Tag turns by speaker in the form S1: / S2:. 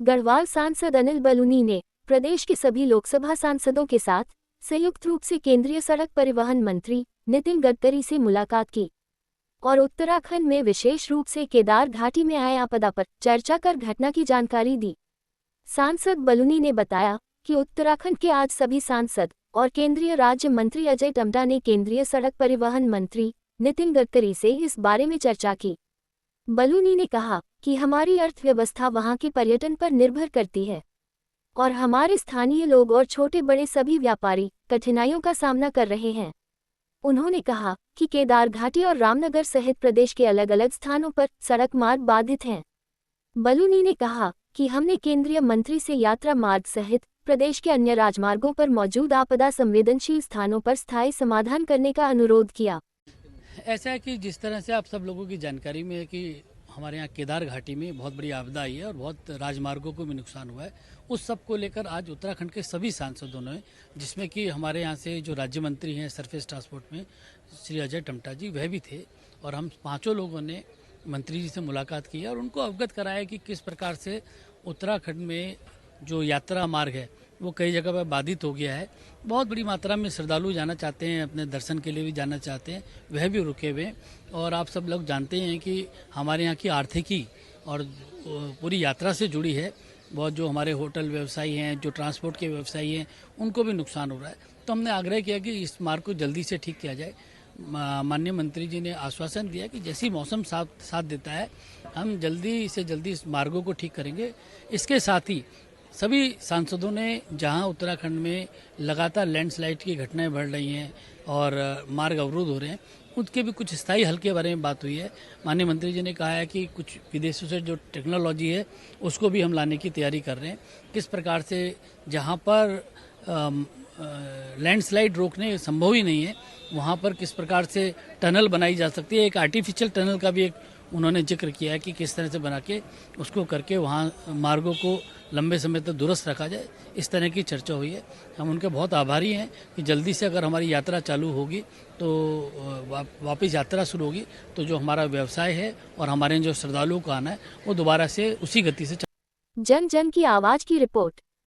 S1: गढ़वाल सांसद अनिल बलूनी ने प्रदेश के सभी लोकसभा सांसदों के साथ संयुक्त रूप से केंद्रीय सड़क परिवहन मंत्री नितिन गडकरी से मुलाकात की और उत्तराखंड में विशेष रूप से केदार घाटी में आए आपदा पर चर्चा कर घटना की जानकारी दी। सांसद बलूनी ने बताया कि उत्तराखंड के आज सभी सांसद और केंद्रीय राज्य मंत्री अजय टम्टा ने केंद्रीय सड़क परिवहन मंत्री नितिन गडकरी से इस बारे में चर्चा की। बलूनी ने कहा कि हमारी अर्थव्यवस्था वहां के पर्यटन पर निर्भर करती है और हमारे स्थानीय लोग और छोटे बड़े सभी व्यापारी कठिनाइयों का सामना कर रहे हैं। उन्होंने कहा कि केदार घाटी और रामनगर सहित प्रदेश के अलग अलग स्थानों पर सड़क मार्ग बाधित हैं। बलूनी ने कहा कि हमने केंद्रीय मंत्री से यात्रा मार्ग सहित प्रदेश के अन्य राजमार्गों पर मौजूद आपदा संवेदनशील स्थानों पर स्थायी समाधान करने का अनुरोध किया।
S2: ऐसा है कि जिस तरह से आप सब लोगों की जानकारी में है कि हमारे यहाँ केदार घाटी में बहुत बड़ी आपदा आई है और बहुत राजमार्गों को भी नुकसान हुआ है, उस सब को लेकर आज उत्तराखंड के सभी सांसदों ने, जिसमें कि हमारे यहाँ से जो राज्य मंत्री हैं सरफेस ट्रांसपोर्ट में श्री अजय टम्टा जी, वह भी थे, और हम पांचों लोगों ने मंत्री जी से मुलाकात की और उनको अवगत कराया कि किस प्रकार से उत्तराखंड में जो यात्रा मार्ग है वो कई जगह पर बाधित हो गया है। बहुत बड़ी मात्रा में श्रद्धालु जाना चाहते हैं, अपने दर्शन के लिए भी जाना चाहते हैं, वह भी रुके हुए हैं। और आप सब लोग जानते हैं कि हमारे यहाँ की आर्थिकी और पूरी यात्रा से जुड़ी है, बहुत जो हमारे होटल व्यवसायी हैं, जो ट्रांसपोर्ट के व्यवसायी हैं, उनको भी नुकसान हो रहा है। तो हमने आग्रह किया कि इस मार्ग को जल्दी से ठीक किया जाए। माननीय मंत्री जी ने आश्वासन दिया कि जैसी मौसम साथ देता है हम जल्दी से जल्दी इस मार्गों को ठीक करेंगे। इसके साथ ही सभी सांसदों ने, जहां उत्तराखंड में लगातार लैंडस्लाइड की घटनाएं बढ़ रही हैं और मार्ग अवरुद्ध हो रहे हैं, उसके भी कुछ स्थायी हल के बारे में बात हुई है। माननीय मंत्री जी ने कहा है कि कुछ विदेशों से जो टेक्नोलॉजी है उसको भी हम लाने की तैयारी कर रहे हैं। किस प्रकार से जहां पर लैंडस्लाइड रोकने संभव ही नहीं है, वहां पर किस प्रकार से टनल बनाई जा सकती है। एक आर्टिफिशियल टनल का भी एक उन्होंने जिक्र किया है कि किस तरह से बना के उसको करके वहाँ मार्गों को लंबे समय तक दुरुस्त रखा जाए। इस तरह की चर्चा हुई है। हम उनके बहुत आभारी हैं कि जल्दी से अगर हमारी यात्रा चालू होगी तो वापस यात्रा शुरू होगी तो जो हमारा व्यवसाय है और हमारे जो श्रद्धालुओं का आना है वो दोबारा से उसी गति से
S1: जन जन की आवाज की रिपोर्ट।